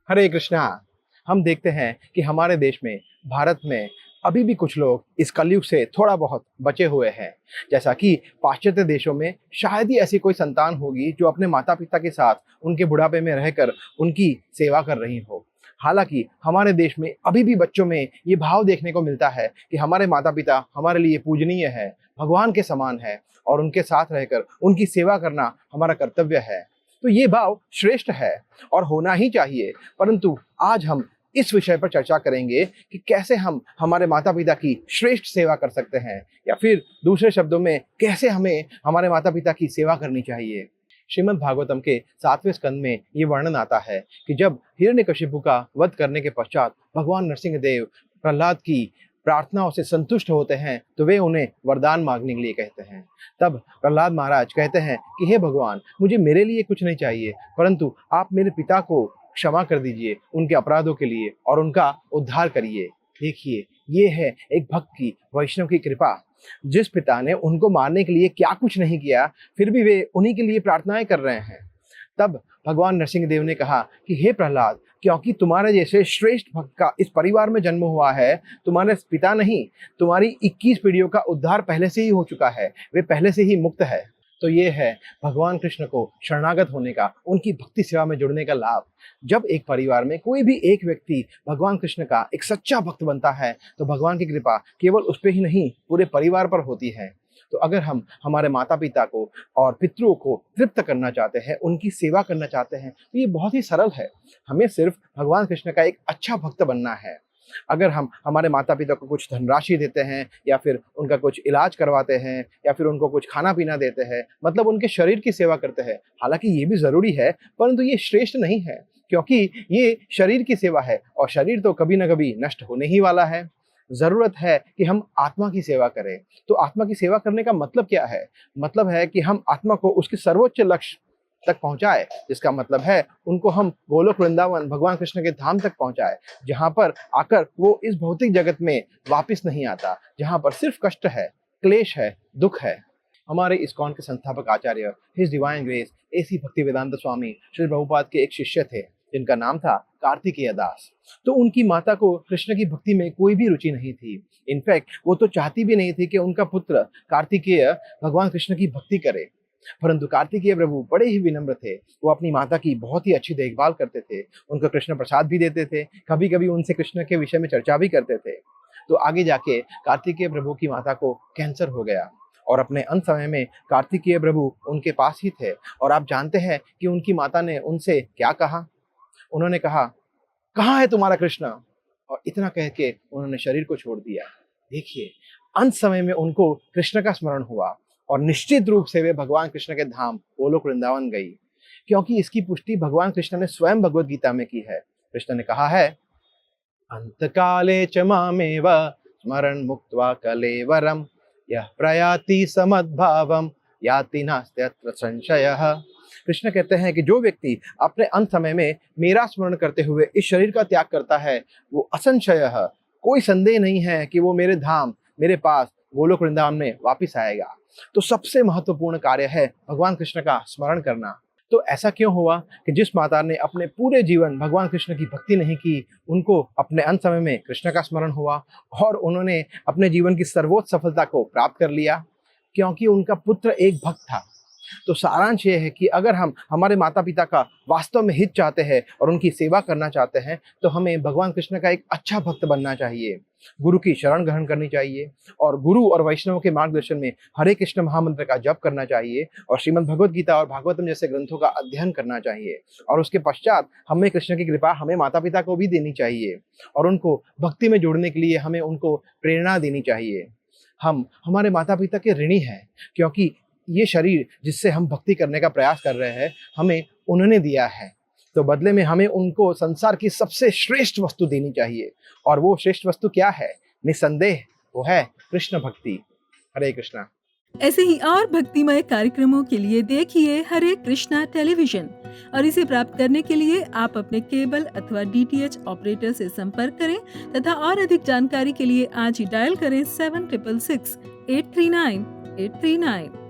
हरे कृष्णा। हम देखते हैं कि हमारे देश में, भारत में अभी भी कुछ लोग इस कलयुग से थोड़ा बहुत बचे हुए हैं। जैसा कि पाश्चात्य देशों में शायद ही ऐसी कोई संतान होगी जो अपने माता पिता के साथ उनके बुढ़ापे में रहकर उनकी सेवा कर रही हो। हालांकि हमारे देश में अभी भी बच्चों में ये भाव देखने को मिलता है कि हमारे माता पिता हमारे लिए पूजनीय है, भगवान के समान है और उनके साथ रहकर उनकी सेवा करना हमारा कर्तव्य है। तो ये भाव श्रेष्ठ है और होना ही चाहिए। परंतु आज हम इस विषय पर चर्चा करेंगे कि कैसे हम हमारे माता पिता की श्रेष्ठ सेवा कर सकते हैं, या फिर दूसरे शब्दों में कैसे हमें हमारे माता पिता की सेवा करनी चाहिए। श्रीमद् भागवतम के 7वें स्कंद में ये वर्णन आता है कि जब हिरण्यकशिपु का वध करने के पश्चात भगवान नरसिंह देव प्रहलाद की प्रार्थनाओं से संतुष्ट होते हैं तो वे उन्हें वरदान मांगने के लिए कहते हैं। तब प्रहलाद महाराज कहते हैं कि हे भगवान, मुझे मेरे लिए कुछ नहीं चाहिए, परंतु आप मेरे पिता को क्षमा कर दीजिए उनके अपराधों के लिए और उनका उद्धार करिए। देखिए, ये है एक भक्त की, वैष्णव की कृपा। जिस पिता ने उनको मारने के लिए क्या कुछ नहीं किया, फिर भी वे उन्हीं के लिए प्रार्थनाएं कर रहे हैं। तब भगवान नरसिंह देव ने कहा कि हे प्रहलाद, क्योंकि तुम्हारे जैसे श्रेष्ठ भक्त का इस परिवार में जन्म हुआ है, तुम्हारे पिता नहीं, तुम्हारी 21 पीढ़ियों का उद्धार पहले से ही हो चुका है, वे पहले से ही मुक्त है। तो ये है भगवान कृष्ण को शरणागत होने का, उनकी भक्ति सेवा में जुड़ने का लाभ। जब एक परिवार में कोई भी एक व्यक्ति भगवान कृष्ण का एक सच्चा भक्त बनता है तो भगवान की कृपा केवल उस पर ही नहीं, पूरे परिवार पर होती है। तो अगर हम हमारे माता पिता को और पितरों को तृप्त करना चाहते हैं, उनकी सेवा करना चाहते हैं, तो ये बहुत ही सरल है। हमें सिर्फ भगवान कृष्ण का एक अच्छा भक्त बनना है। अगर हम हमारे माता पिता को कुछ धनराशि देते हैं, या फिर उनका कुछ इलाज करवाते हैं, या फिर उनको कुछ खाना पीना देते हैं, मतलब उनके शरीर की सेवा करते हैं, हालांकि ये भी जरूरी है, परंतु ये श्रेष्ठ नहीं है, क्योंकि ये शरीर की सेवा है और शरीर तो कभी ना कभी नष्ट होने ही वाला है। जरूरत है कि हम आत्मा की सेवा करें। तो आत्मा की सेवा करने का मतलब क्या है? मतलब है कि हम आत्मा को उसके सर्वोच्च लक्ष्य तक पहुंचाए, जिसका मतलब है उनको हम गोलोक वृंदावन भगवान कृष्ण के धाम तक पहुंचाए, जहां पर आकर वो इस भौतिक जगत में वापस नहीं आता, जहां पर सिर्फ कष्ट है, क्लेश है, दुख है। हमारे इस्कॉन के संस्थापक आचार्य his divine grace AC Bhaktivedanta Swami Shri Prabhupada के एक शिष्य थे, जिनका नाम था कार्तिकेय दास। तो उनकी माता को कृष्ण की भक्ति में कोई भी रुचि नहीं थी। इनफैक्ट वो तो चाहती भी नहीं थी कि उनका पुत्र कार्तिकेय भगवान कृष्ण की भक्ति करे। परंतु कार्तिकेय प्रभु बड़े ही विनम्र थे। वो अपनी माता की बहुत ही अच्छी देखभाल करते थे, उनको कृष्ण प्रसाद भी देते थे, कभी कभी उनसे कृष्ण के विषय में चर्चा भी करते थे। तो आगे जाके कार्तिकेय प्रभु की माता को कैंसर हो गया और अपने अंत समय में कार्तिकेय प्रभु उनके पास ही थे। और आप जानते हैं कि उनकी माता ने उनसे क्या कहा? उन्होंने कहा, कहाँ है तुम्हारा कृष्ण? और इतना कह के उन्होंने शरीर को छोड़ दिया। देखिए, अंत समय में उनको कृष्ण का स्मरण हुआ और निश्चित रूप से वे भगवान कृष्ण के धाम गोलोक वृंदावन गई, क्योंकि इसकी पुष्टि भगवान कृष्ण ने स्वयं भगवद गीता में की है। कृष्ण ने कहा है, अंतकाले च मामेव स्मरण मुक्त्वा कलेवरम यः प्रयाति समद्भावम याति नास्त्यत्र संशयः। कृष्ण कहते हैं कि जो व्यक्ति अपने अंत समय में मेरा स्मरण करते हुए इस शरीर का त्याग करता है, वो असंशय है, कोई संदेह नहीं है कि वो मेरे धाम, मेरे पास गोलोक वृंदावन में वापिस आएगा। तो सबसे महत्वपूर्ण कार्य है भगवान कृष्ण का स्मरण करना। तो ऐसा क्यों हुआ कि जिस माता ने अपने पूरे जीवन भगवान कृष्ण की भक्ति नहीं की, उनको अपने अंत समय में कृष्ण का स्मरण हुआ और उन्होंने अपने जीवन की सर्वोच्च सफलता को प्राप्त कर लिया, क्योंकि उनका पुत्र एक भक्त था। तो सारांश ये है कि अगर हम हमारे माता पिता का वास्तव में हित चाहते हैं और उनकी सेवा करना चाहते हैं, तो हमें भगवान कृष्ण का एक अच्छा भक्त बनना चाहिए, गुरु की शरण ग्रहण करनी चाहिए और गुरु और वैष्णव के मार्गदर्शन में हरे कृष्ण महामंत्र का जप करना चाहिए और श्रीमद् भगवद गीता और भागवतम जैसे ग्रंथों का अध्ययन करना चाहिए। और उसके पश्चात हमें कृष्ण की कृपा हमें माता पिता को भी देनी चाहिए और उनको भक्ति में जोड़ने के लिए हमें उनको प्रेरणा देनी चाहिए। हम हमारे माता पिता के ऋणी हैं, क्योंकि ये शरीर जिससे हम भक्ति करने का प्रयास कर रहे हैं, हमें उन्होंने दिया है। तो बदले में हमें उनको संसार की सबसे श्रेष्ठ वस्तु देनी चाहिए। और वो श्रेष्ठ वस्तु क्या है? निसंदेह वो है कृष्ण भक्ति। हरे कृष्णा। ऐसे ही और भक्तिमय कार्यक्रमों के लिए देखिए हरे कृष्णा टेलीविजन और इसे प्राप्त करने के लिए आप अपने केबल अथवा डीटीएच ऑपरेटर से संपर्क करें तथा और अधिक जानकारी के लिए आज ही डायल करें 7666 839 839।